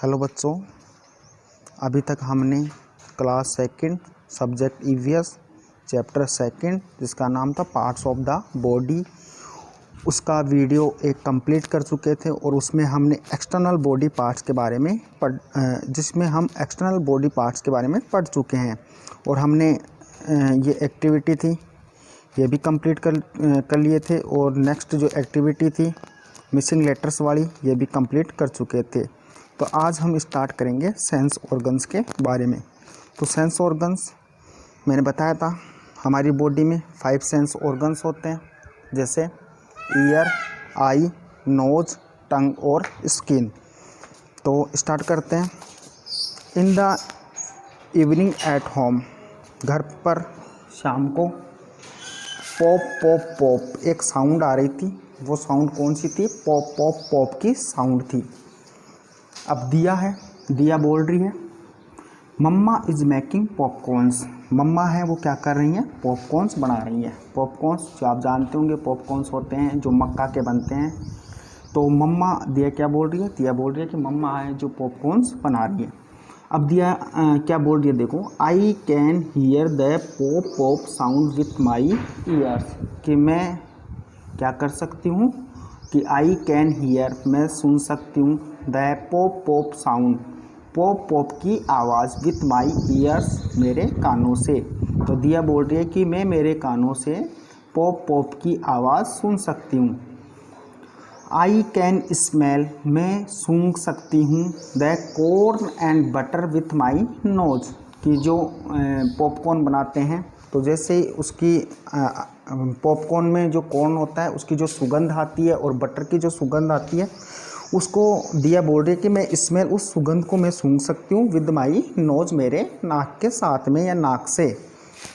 Hello बच्चों, अभी तक हमने class second subject EVS chapter second जिसका नाम था पार्ट्स ऑफ द बॉडी, उसका वीडियो एक कंप्लीट कर चुके थे और उसमें हमने एक्सटर्नल बॉडी पार्ट्स के बारे में पढ़ चुके हैं। और हमने ये एक्टिविटी थी ये भी कंप्लीट कर लिए थे और नेक्स्ट जो एक्टिविटी थी मिसिंग लेटर्स वाली ये भी कंप्लीट कर चुके थे। तो आज हम स्टार्ट करेंगे सेंस ऑर्गन्स के बारे में। तो सेंस ऑर्गन्स मैंने बताया था हमारी बॉडी में 5 सेंस ऑर्गन्स होते हैं, जैसे ईयर, आई, नोज, टंग और स्किन। तो स्टार्ट करते हैं। In the evening at home, घर पर शाम को पॉप पॉप पॉप एक साउंड आ रही थी। वो साउंड कौन सी थी? पॉप पॉप पॉप की साउंड थी। अब दिया है, दिया बोल रही है मम्मा इज़ मेकिंग पॉपकॉर्न्स। मम्मा है वो क्या कर रही हैं? पॉपकॉर्न्स बना रही हैं। पॉपकॉर्न्स जो आप जानते होंगे पॉपकॉर्न्स होते हैं जो मक्का के बनते हैं। तो मम्मा, दिया क्या बोल रही है? दिया बोल रही है कि मम्मा है जो पॉपकॉर्न्स बना रही है। अब दिया क्या बोल रही है देखो, I can hear the pop pop sound with my years. कि मैं क्या कर सकती हूँ कि आई कैन हियर, मैं सुन सकती हूँ, the pop pop sound, pop pop की आवाज़, विथ माई ईयर्स, मेरे कानों से। तो दिया बोल रही है कि मैं मेरे कानों से पॉप पॉप की आवाज़ सुन सकती हूँ। आई कैन स्मेल, मैं सूंघ सकती हूँ, the corn and butter with my nose. कि जो पॉपकॉर्न बनाते हैं तो जैसे उसकी पॉपकॉर्न में जो कॉर्न होता है उसकी जो सुगंध आती है और बटर की जो सुगंध आती है उसको दिया बोल रही है कि मैं स्मेल, उस सुगंध को मैं सूंघ सकती हूँ विद माई नोज, मेरे नाक के साथ में या नाक से।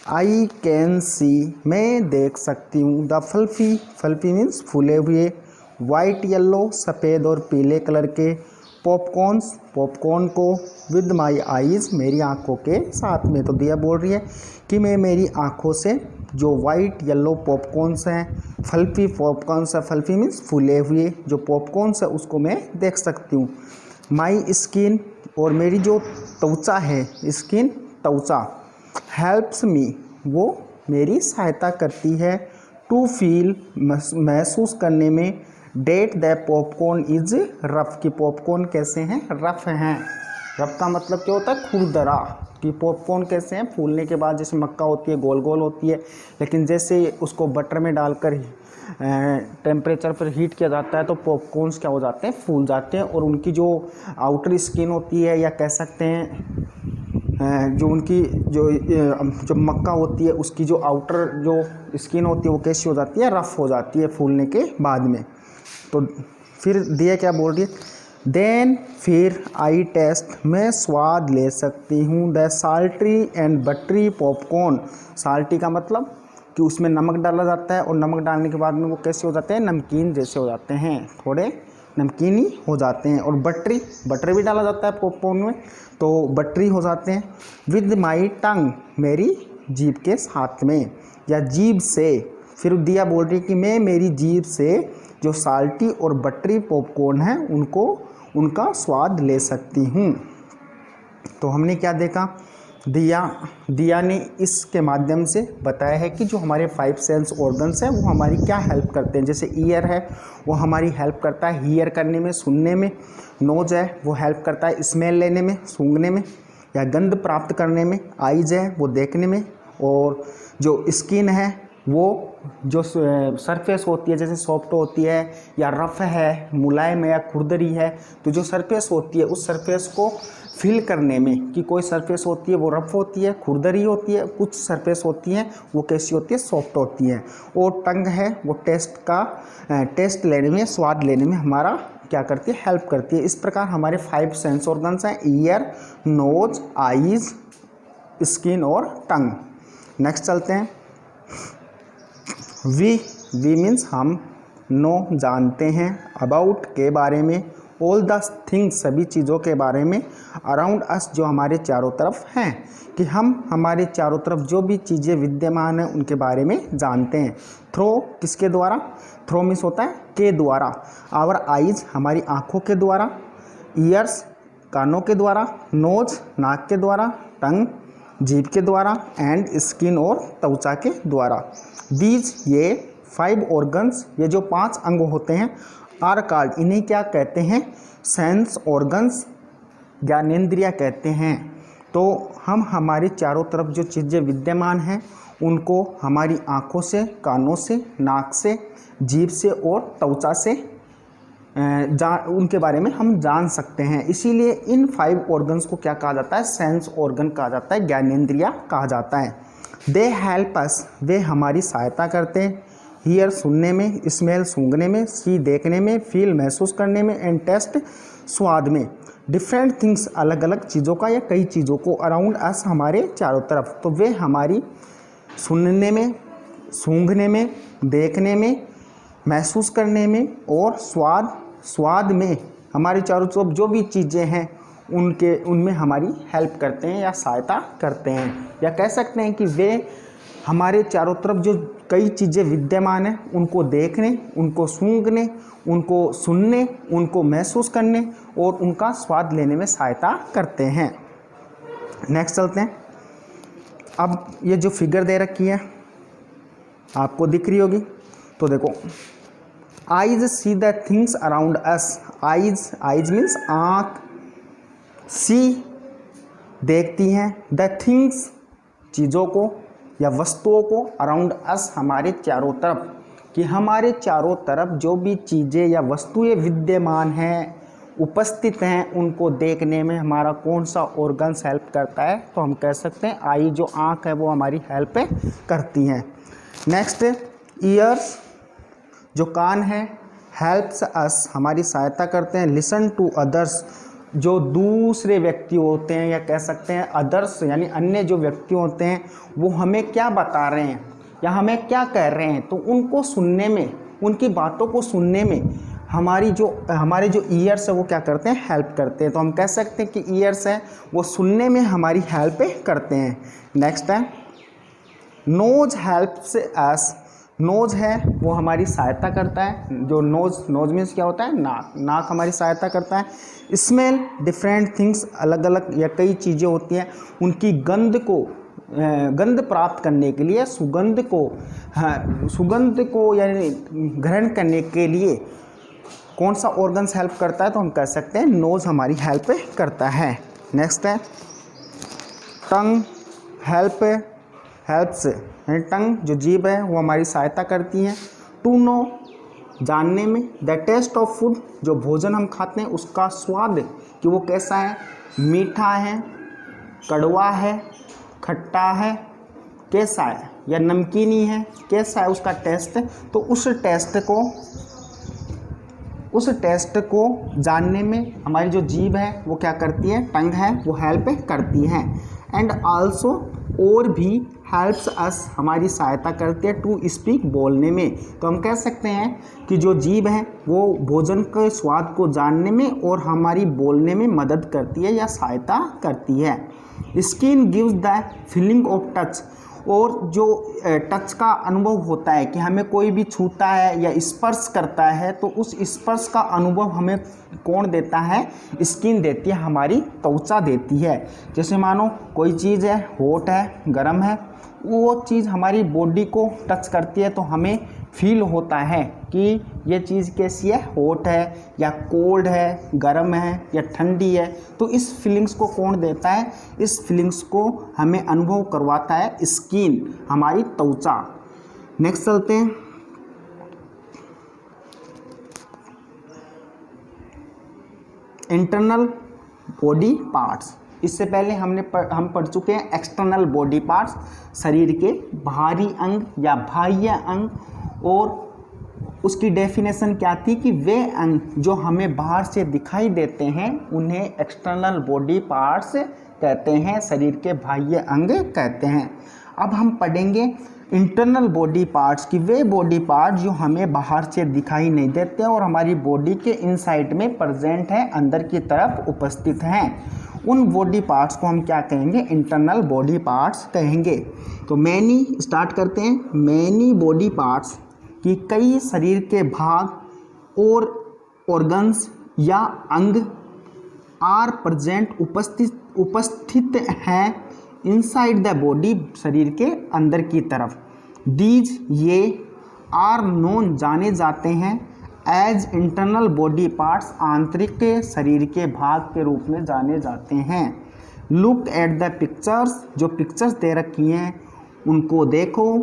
आई कैन सी, मैं देख सकती हूँ, द फल्फी, फल्फी मीन्स फूले हुए, वाइट येलो, सफ़ेद और पीले कलर के पॉपकॉर्न्स, पॉपकॉर्न को, विद माई आईज़, मेरी आँखों के साथ में। तो दिया बोल रही है कि मैं मेरी आँखों से जो वाइट येलो पॉपकॉर्न्स हैं, फल्फी पॉपकॉर्न्स है, फल्फी मीन्स फूले हुए जो पॉपकॉर्न्स है उसको मैं देख सकती हूँ। माई स्किन, और मेरी जो त्वचा है, स्किन त्वचा, हेल्प्स मी, वो मेरी सहायता करती है, टू फील, महसूस करने में, that the popcorn is rough, की पॉपकॉर्न कैसे हैं? रफ हैं। रफ का मतलब क्या होता है? खुरदरा। कि पॉपकॉर्न कैसे हैं? फूलने के बाद जैसे मक्का होती है गोल गोल होती है, लेकिन जैसे उसको बटर में डालकर टेम्परेचर पर हीट किया जाता है तो पॉपकॉर्न्स क्या हो जाते हैं? फूल जाते हैं। और उनकी जो आउटर स्किन होती है, या कह सकते हैं जो उनकी जो मक्का होती है उसकी जो आउटर जो स्किन होती है वो कैसी हो जाती है? रफ़ हो जाती है फूलने के बाद में। तो फिर दिया क्या बोल रही है, देन फिर आई टेस्ट, मैं स्वाद ले सकती हूँ, the salty and buttery popcorn. Salty का मतलब कि उसमें नमक डाला जाता है और नमक डालने के बाद में वो कैसे हो जाते हैं? नमकीन जैसे हो जाते हैं, थोड़े नमकीनी हो जाते हैं। और बटरी, बटर भी डाला जाता है पॉपकॉर्न में तो बटरी हो जाते हैं। विद माई टंग, मेरी जीभ के साथ में या जीभ से। फिर दिया बोल रही है कि मैं मेरी जीभ से जो साल्टी और बटरी पॉपकॉर्न है उनका स्वाद ले सकती हूँ। तो हमने क्या देखा, दिया ने इसके माध्यम से बताया है कि जो हमारे 5 सेंस ऑर्गन्स हैं वो हमारी क्या हेल्प करते हैं। जैसे ईयर है वो हमारी हेल्प करता है हियर करने में, सुनने में। नोज है वो हेल्प करता है स्मेल लेने में, सूंघने में या गंध प्राप्त करने में। आइज है वो देखने में। और जो स्किन है वो जो सरफेस होती है जैसे सॉफ्ट होती है या रफ़ है, मुलायम है या खुरदरी है, तो जो सरफेस होती है उस सरफेस को फील करने में, कि कोई सरफेस होती है वो रफ़ होती है, खुरदरी होती है, कुछ सरफेस होती हैं वो कैसी होती है? सॉफ्ट होती हैं। और टंग है वो टेस्ट लेने में, स्वाद लेने में हमारा क्या करती है? हेल्प करती है। इस प्रकार हमारे 5 सेंस ऑर्गन्स हैं, ईयर, नोज, आईज, स्किन और टंग। नेक्स्ट चलते हैं। वी मीन्स हम, नो जानते हैं, अबाउट के बारे में, ऑल द थिंग्स सभी चीज़ों के बारे में, अराउंड अस जो हमारे चारों तरफ हैं, कि हम हमारे चारों तरफ जो भी चीज़ें विद्यमान हैं उनके बारे में जानते हैं। थ्रो किसके द्वारा? थ्रो मीन्स होता है के द्वारा। आवर आइज हमारी आँखों के द्वारा। ईयर्स कानों के द्वारा, नोज नाक के द्वारा, टंग जीभ के द्वारा एंड स्किन और त्वचा के द्वारा। दीज ये 5 ऑर्गन्स, ये जो 5 अंग होते हैं, आर कॉल्ड, इन्हें क्या कहते हैं? सेंस ऑर्गन्स, ज्ञानेंद्रिया कहते हैं। तो हम हमारी चारों तरफ जो चीज़ें विद्यमान हैं उनको हमारी आँखों से, कानों से, नाक से, जीभ से और त्वचा से उनके बारे में हम जान सकते हैं। इसीलिए इन 5 ऑर्गन्स को क्या कहा जाता है? सेंस ऑर्गन कहा जाता है, ज्ञानेंद्रिया कहा जाता है। दे हेल्प अस, वे हमारी सहायता करते हैं। हियर सुनने में, स्मेल सूंघने में, सी देखने में, फील महसूस करने में एंड टेस्ट स्वाद में। डिफरेंट थिंग्स, अलग अलग चीज़ों का या कई चीज़ों को, अराउंड अस हमारे चारों तरफ, तो वे हमारी सुनने में, सूंघने में, देखने में, महसूस करने में और स्वाद में, हमारे चारों तरफ जो भी चीज़ें हैं उनमें हमारी हेल्प करते हैं या सहायता करते हैं। या कह सकते हैं कि वे हमारे चारों तरफ जो कई चीज़ें विद्यमान हैं उनको देखने, उनको सूंघने, उनको सुनने, उनको महसूस करने और उनका स्वाद लेने में सहायता करते हैं। नेक्स्ट चलते हैं। अब ये जो फिगर दे रखी है आपको दिख रही होगी, तो देखो, eyes see the things around us. Eyes means आँख, सी देखती हैं, द थिंग्स चीज़ों को या वस्तुओं को, अराउंड अस हमारे चारों तरफ, कि हमारे चारों तरफ जो भी चीज़ें या वस्तुएं विद्यमान हैं, उपस्थित हैं, उनको देखने में हमारा कौन सा ऑर्गन्स हेल्प करता है? तो हम कह सकते हैं आई, जो आँख है वो हमारी हेल्प करती हैं। नेक्स्ट, ईयर्स जो कान है, हेल्प्स अस हमारी सहायता करते हैं। लिसन टू अदर्स, जो दूसरे व्यक्ति होते हैं या कह सकते हैं अदर्स यानी अन्य जो व्यक्ति होते हैं वो हमें क्या बता रहे हैं या हमें क्या कह रहे हैं, तो उनको सुनने में, उनकी बातों को सुनने में हमारे जो ईयर्स है वो क्या करते हैं? हेल्प करते हैं। तो हम कह सकते हैं कि ईयर्स है वो सुनने में हमारी हेल्प करते हैं। नेक्स्ट है नोज हेल्प्स अस। नोज है वो हमारी सहायता करता है। जो नोज मीन्स क्या होता है? नाक हमारी सहायता करता है। स्मेल डिफरेंट थिंग्स, अलग अलग या कई चीज़ें होती हैं, उनकी गंध प्राप्त करने के लिए, सुगंध को यानी ग्रहण करने के लिए कौन सा ऑर्गन्स हेल्प करता है? तो हम कह सकते हैं नोज हमारी हेल्प करता है। नेक्स्ट है टंग हेल्प्स, यानी टंग जो जीभ है वो हमारी सहायता करती है। टू नो जानने में, द टेस्ट ऑफ फूड जो भोजन हम खाते हैं उसका स्वाद कि वो कैसा है, मीठा है, कड़वा है, खट्टा है, कैसा है, या नमकीनी है, कैसा है उसका टेस्ट। तो उस टेस्ट को जानने में हमारी जो जीभ है वो क्या करती है, टंग है वो हेल्प करती है। एंड आल्सो और भी हेल्प्स अस हमारी सहायता करती है टू स्पीक बोलने में। तो हम कह सकते हैं कि जो जीभ है वो भोजन के स्वाद को जानने में और हमारी बोलने में मदद करती है या सहायता करती है। Skin gives the feeling of touch, और जो टच का अनुभव होता है कि हमें कोई भी छूता है या स्पर्श करता है तो उस स्पर्श का अनुभव हमें कौन देता है? स्किन देती है, हमारी त्वचा देती है। जैसे मानो कोई चीज़ है, हॉट है, गर्म है, वो चीज़ हमारी बॉडी को टच करती है तो हमें फील होता है कि ये चीज़ कैसी है, हॉट है या कोल्ड है, गर्म है या ठंडी है। तो इस फीलिंग्स को कौन देता है? इस फीलिंग्स को हमें अनुभव करवाता है स्किन, हमारी त्वचा। नेक्स्ट चलते हैं। Internal body parts. इससे पहले हम पढ़ चुके हैं एक्सटर्नल बॉडी पार्ट्स, शरीर के बाहरी अंग या बाह्य अंग, और उसकी डेफिनेशन क्या थी कि वे अंग जो हमें बाहर से दिखाई देते हैं उन्हें एक्सटर्नल बॉडी पार्ट्स कहते हैं, शरीर के बाह्य अंग कहते हैं। अब हम पढ़ेंगे इंटरनल बॉडी पार्ट्स की, वे बॉडी पार्ट जो हमें बाहर से दिखाई नहीं देते और हमारी बॉडी के इनसाइड में प्रेजेंट है, अंदर की तरफ उपस्थित हैं। उन बॉडी पार्ट्स को हम क्या कहेंगे? इंटरनल बॉडी पार्ट्स कहेंगे। तो मैनी स्टार्ट करते हैं। मैनी बॉडी पार्ट्स कि कई शरीर के भाग और ऑर्गन्स या अंग आर प्रेजेंट उपस्थित हैं इनसाइड द बॉडी, शरीर के अंदर की तरफ। दीज ये आर नोन जाने जाते हैं एज इंटरनल बॉडी पार्ट्स, आंतरिक शरीर के भाग के रूप में जाने जाते हैं। लुक एट द पिक्चर्स, जो पिक्चर्स दे रखी हैं उनको देखो।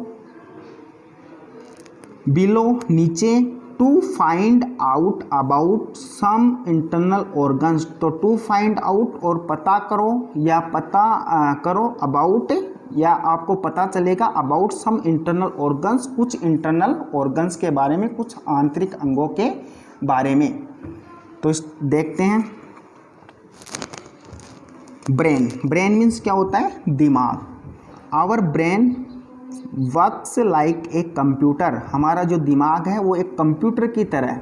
बिलो नीचे, to find out about some internal organs, तो टू फाइंड आउट और पता करो या पता करो, अबाउट या आपको पता चलेगा अबाउट सम इंटरनल ऑर्गन्स, कुछ इंटरनल ऑर्गन्स के बारे में, कुछ आंतरिक अंगों के बारे में। तो देखते हैं। ब्रेन, ब्रेन मीन्स क्या होता है? दिमाग। Our brain works like a computer, हमारा जो दिमाग है वो एक कंप्यूटर की तरह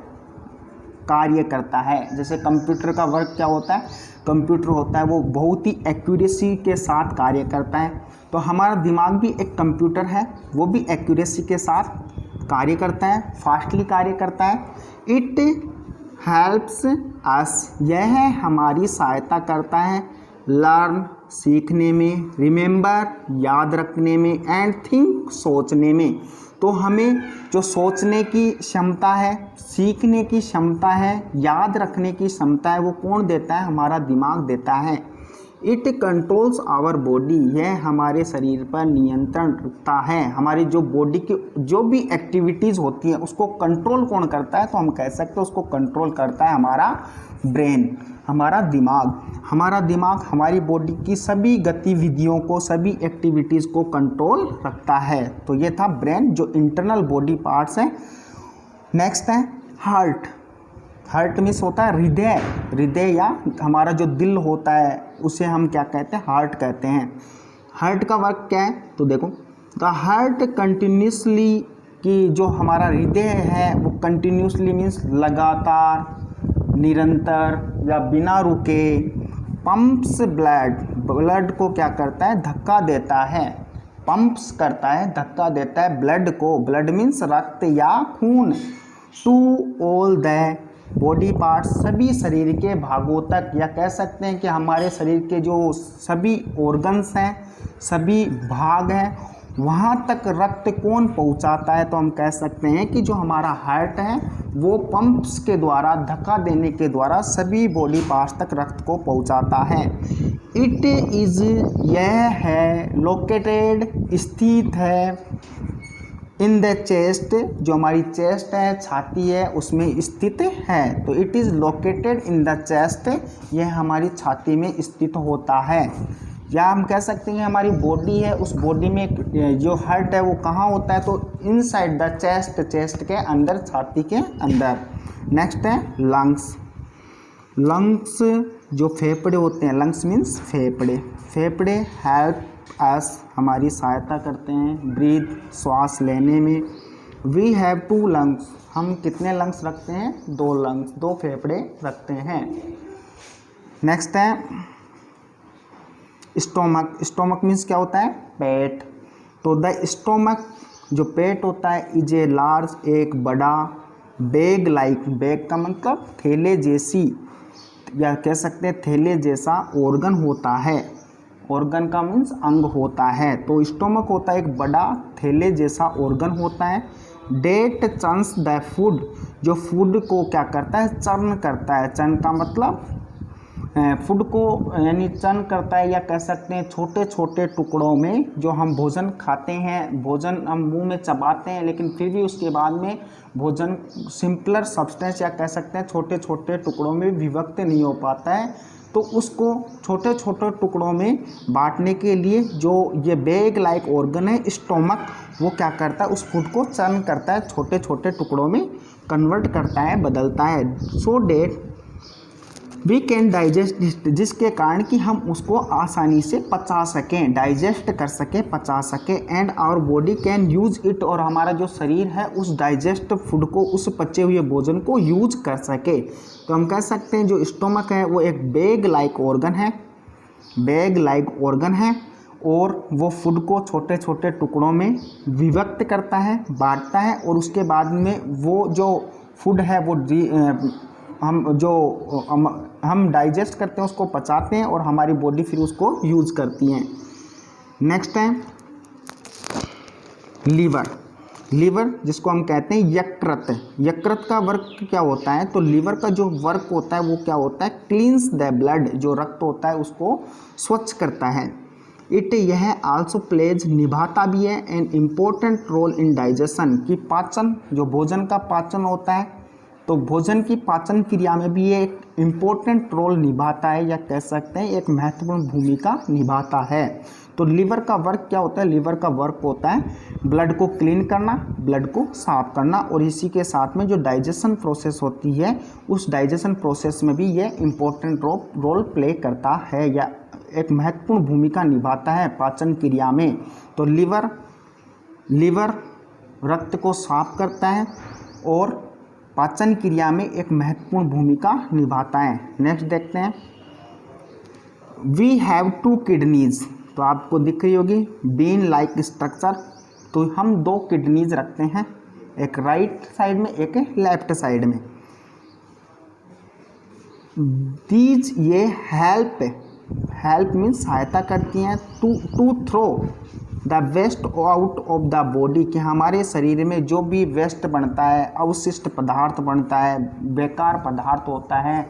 कार्य करता है। जैसे कंप्यूटर का वर्क क्या होता है? कंप्यूटर होता है वो बहुत ही एक्यूरेसी के साथ कार्य करता है, तो हमारा दिमाग भी एक कंप्यूटर है, वो भी एक्यूरेसी के साथ कार्य करता है, फास्टली कार्य करता है। इट हेल्प्स अस, यह हमारी सहायता करता है, लर्न सीखने में, रिमेंबर याद रखने में, एंड थिंक सोचने में। तो हमें जो सोचने की क्षमता है, सीखने की क्षमता है, याद रखने की क्षमता है, वो कौन देता है? हमारा दिमाग देता है। इट कंट्रोल्स आवर बॉडी, यह हमारे शरीर पर नियंत्रण रखता है। हमारी जो बॉडी की जो भी एक्टिविटीज़ होती है उसको कंट्रोल कौन करता है? तो हम कह सकते हैं उसको कंट्रोल करता है हमारा ब्रेन, हमारा दिमाग। हमारा दिमाग हमारी बॉडी की सभी गतिविधियों को, सभी एक्टिविटीज़ को कंट्रोल रखता है। तो ये था ब्रेन, जो इंटरनल बॉडी पार्ट्स हैं। नेक्स्ट है हार्ट। हार्ट मीन्स होता है हृदय, हृदय या हमारा जो दिल होता है उसे हम क्या कहते हैं? हार्ट कहते हैं। हार्ट का वर्क क्या है? तो देखो, द हार्ट कंटिन्यूसली, कि जो हमारा हृदय है वो कंटिन्यूसली मीन्स लगातार, निरंतर या बिना रुके, पंप्स ब्लड, ब्लड को क्या करता है? धक्का देता है, पंप्स करता है, धक्का देता है ब्लड को। ब्लड मीन्स रक्त या खून। To all the body parts, सभी शरीर के भागों तक, या कह सकते हैं कि हमारे शरीर के जो सभी ऑर्गन्स हैं, सभी भाग हैं, वहाँ तक रक्त कौन पहुँचाता है? तो हम कह सकते हैं कि जो हमारा हार्ट है वो पंप्स के द्वारा, धक्का देने के द्वारा सभी बॉडी पार्ट्स तक रक्त को पहुँचाता है। इट इज़, यह है, लोकेटेड, स्थित है, इन द चेस्ट, जो हमारी चेस्ट है, छाती है, उसमें स्थित है। तो it is located in the chest, यह हमारी छाती में स्थित होता है। या हम कह सकते हैं हमारी बॉडी है, उस बॉडी में जो हार्ट है वो कहाँ होता है? तो इनसाइड द चेस्ट, चेस्ट के अंदर, छाती के अंदर। नेक्स्ट है लंग्स। लंग्स जो फेफड़े होते हैं, लंग्स मीन्स फेफड़े। फेफड़े हेल्प अस, हमारी सहायता करते हैं ब्रीथ, श्वास लेने में। वी हैव टू लंग्स, हम कितने लंग्स रखते हैं? 2 लंग्स, 2 फेफड़े रखते हैं। नेक्स्ट है स्टोमक। स्टोमक मीन्स क्या होता है? पेट। तो द स्टोमक, जो पेट होता है, इज ए लार्ज, एक बड़ा, बैग लाइक, बैग का मतलब थैले जैसी, या कह सकते हैं थैले जैसा ऑर्गन होता है। ऑर्गन का मीन्स अंग होता है। तो स्टोमक होता है एक बड़ा थैले जैसा ऑर्गन होता है। डेट चर्न्स द फूड, जो फूड को क्या करता है? चर्न करता है। चर्न का मतलब फूड को यानी चर्न करता है, या कह सकते हैं छोटे छोटे टुकड़ों में जो हम भोजन खाते हैं, भोजन हम मुंह में चबाते हैं, लेकिन फिर भी उसके बाद में भोजन सिंपलर सब्सटेंस, या कह सकते हैं छोटे छोटे टुकड़ों में विभक्त नहीं हो पाता है। तो उसको छोटे छोटे टुकड़ों में बांटने के लिए जो ये बैग लाइक ऑर्गन है स्टोमक, वो क्या करता है? उस फूड को चर्न करता है, छोटे छोटे टुकड़ों में कन्वर्ट करता है, बदलता है। सो डेट वी कैन डाइजेस्ट, जिसके कारण कि हम उसको आसानी से पचा सकें, डाइजेस्ट कर सकें, पचा सकें। And our body can use it, और हमारा जो शरीर है उस डाइजेस्ट फूड को, उस पचे हुए भोजन को यूज कर सके। तो हम कह सकते हैं जो स्टोमक है वो एक बैग लाइक ऑर्गन है, बैग लाइक ऑर्गन है, और वो फूड को छोटे छोटे टुकड़ों में विभक्त करता है, बांटता है, और उसके बाद में वो जो फूड है वो हम डाइजेस्ट करते हैं, उसको पचाते हैं और हमारी बॉडी फिर उसको यूज़ करती हैं। नेक्स्ट है लीवर। लीवर जिसको हम कहते हैं यकृत। यकृत का वर्क क्या होता है? तो लीवर का जो वर्क होता है वो क्या होता है? क्लींस द ब्लड, जो रक्त होता है उसको स्वच्छ करता है। यह आल्सो प्लेज, निभाता भी है, an important role in digestion, की पाचन, जो भोजन का पाचन होता है तो भोजन की पाचन क्रिया में भी ये एक इम्पोर्टेंट रोल निभाता है, या कह सकते हैं एक महत्वपूर्ण भूमिका निभाता है। तो लीवर का वर्क क्या होता है? लीवर का वर्क होता है ब्लड को क्लीन करना, ब्लड को साफ करना, और इसी के साथ में जो डाइजेशन प्रोसेस होती है उस डाइजेशन प्रोसेस में भी ये इम्पोर्टेंट रोल प्ले करता है, या एक महत्वपूर्ण भूमिका निभाता है पाचन क्रिया में। तो लीवर रक्त को साफ करता है और पाचन क्रिया में एक महत्वपूर्ण भूमिका निभाता है। नेक्स्ट देखते हैं, वी हैव 2 किडनीज। तो आपको दिख रही होगी बीन लाइक स्ट्रक्चर। तो हम 2 किडनीज रखते हैं, एक राइट साइड में, एक लेफ्ट साइड में। दीज ये हेल्प मीन्स सहायता करती हैं to throw the waste out of the body, कि हमारे शरीर में जो भी वेस्ट बनता है, अवशिष्ट पदार्थ बनता है, बेकार पदार्थ होता है,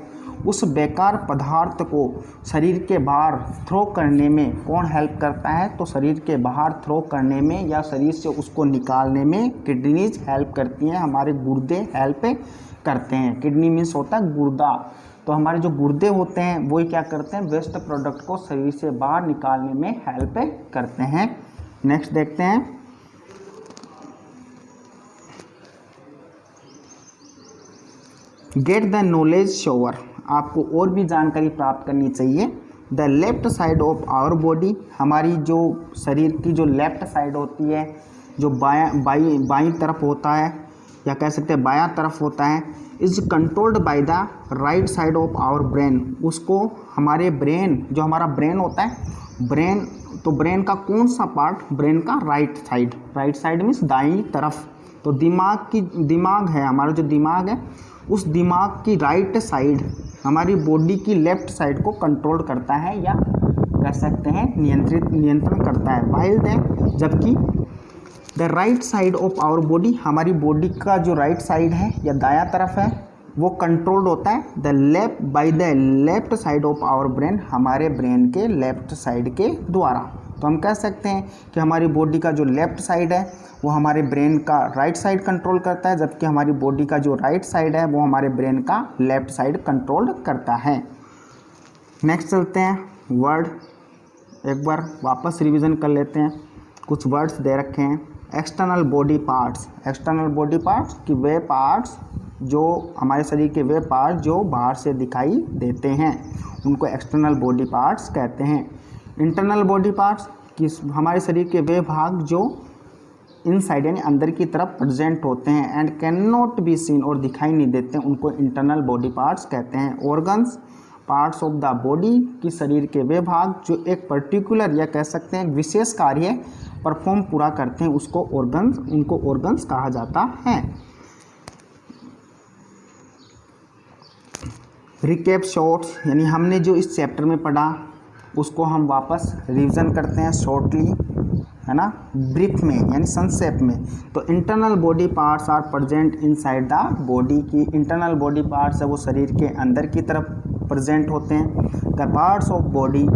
उस बेकार पदार्थ को शरीर के बाहर थ्रो करने में कौन हेल्प करता है? तो शरीर के बाहर थ्रो करने में या शरीर से उसको निकालने में किडनीज हेल्प करती हैं, हमारे गुर्दे हेल्प करते हैं। किडनी मीन्स होता है गुर्दा। तो हमारे जो गुर्दे होते हैं वही क्या करते हैं? वेस्ट प्रोडक्ट को शरीर से बाहर निकालने में हेल्प करते हैं। नेक्स्ट देखते हैं, गेट द नॉलेज शोवर। आपको और भी जानकारी प्राप्त करनी चाहिए। The left side of our body, हमारी जो शरीर की जो लेफ्ट साइड होती है, जो बाईं तरफ होता है, या कह सकते हैं बायां तरफ होता है, is controlled by the right side of our brain. उसको हमारे ब्रेन, जो हमारा ब्रेन होता है, ब्रेन, तो ब्रेन का कौन सा पार्ट? ब्रेन का राइट साइड मीन्स दाईं तरफ। तो दिमाग है, हमारा जो दिमाग है उस दिमाग की राइट साइड हमारी बॉडी की लेफ्ट साइड को कंट्रोल करता है, या कह सकते हैं नियंत्रण करता है। वाइल देन, जबकि the right side of our body, हमारी बॉडी का जो राइट साइड है या दायां तरफ है वो कंट्रोल्ड होता है by the left side of our brain, हमारे ब्रेन के लेफ्ट साइड के द्वारा। तो हम कह सकते हैं कि हमारी बॉडी का जो लेफ्ट साइड है वो हमारे ब्रेन का राइट साइड कंट्रोल करता है, जबकि हमारी बॉडी का जो राइट साइड है वो हमारे ब्रेन का लेफ्ट साइड कंट्रोल करता है। नेक्स्ट चलते हैं वर्ड, एक बार वापस रिवीजन कर लेते हैं। कुछ वर्ड्स दे रखे हैं। External body parts, external body parts कि वे पार्ट्स जो हमारे शरीर के वे पार्ट्स जो बाहर से दिखाई देते हैं उनको एक्सटर्नल बॉडी पार्ट्स कहते हैं। इंटरनल बॉडी पार्ट्स कि हमारे शरीर के वे भाग जो इनसाइड यानी अंदर की तरफ प्रेजेंट होते हैं and can not be seen और दिखाई नहीं देते, उनको इंटरनल बॉडी पार्ट्स कहते हैं। Organs, parts of the body कि शरीर के वे भाग जो एक पर्टिकुलर या कह सकते हैं विशेष कार्य परफॉर्म पूरा करते हैं उसको ऑर्गन्स, उनको ऑर्गन्स कहा जाता है। रिकैप शॉर्ट्स यानी हमने जो इस चैप्टर में पढ़ा उसको हम वापस रिवीजन करते हैं शॉर्टली, है ना, ब्रीफ में यानी संक्षेप में। तो internal body parts are present inside the body की इंटरनल बॉडी पार्ट्स है वो शरीर के अंदर की तरफ प्रेजेंट होते हैं। द पार्ट्स ऑफ बॉडी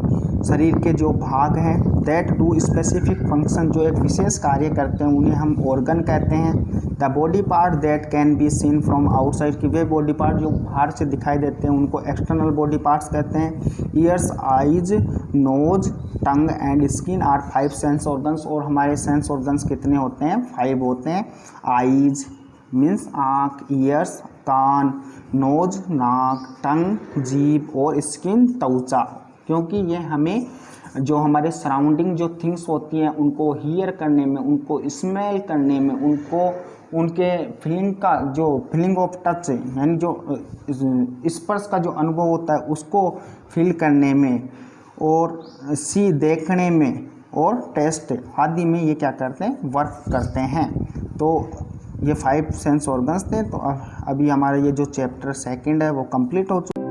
शरीर के जो भाग हैं दैट डू स्पेसिफिक फंक्शन जो एक विशेष कार्य करते हैं उन्हें हम ऑर्गन कहते हैं। The body part that can be seen from outside कि वे बॉडी पार्ट जो बाहर से दिखाई देते हैं उनको एक्सटर्नल बॉडी पार्ट्स कहते हैं। Ears, eyes, nose, tongue and skin are 5 sense organs और हमारे सेंस ऑर्गन्स कितने होते हैं? 5 होते हैं। आइज मीन्स आँख, ईयर्स कान, नोज नाक, टंग जीभ और स्किन त्वचा, क्योंकि ये हमें जो हमारे सराउंडिंग जो थिंग्स होती हैं उनको हियर करने में, उनको स्मेल करने में, उनको उनके फीलिंग का जो फीलिंग ऑफ टच यानी जो स्पर्श का जो अनुभव होता है उसको फील करने में और सी देखने में और टेस्ट आदि में ये क्या करते हैं? वर्क करते हैं। तो ये 5 सेंस ऑर्गन्स थे। तो अभी हमारा ये जो चैप्टर सेकंड है वो कंप्लीट हो चुका है।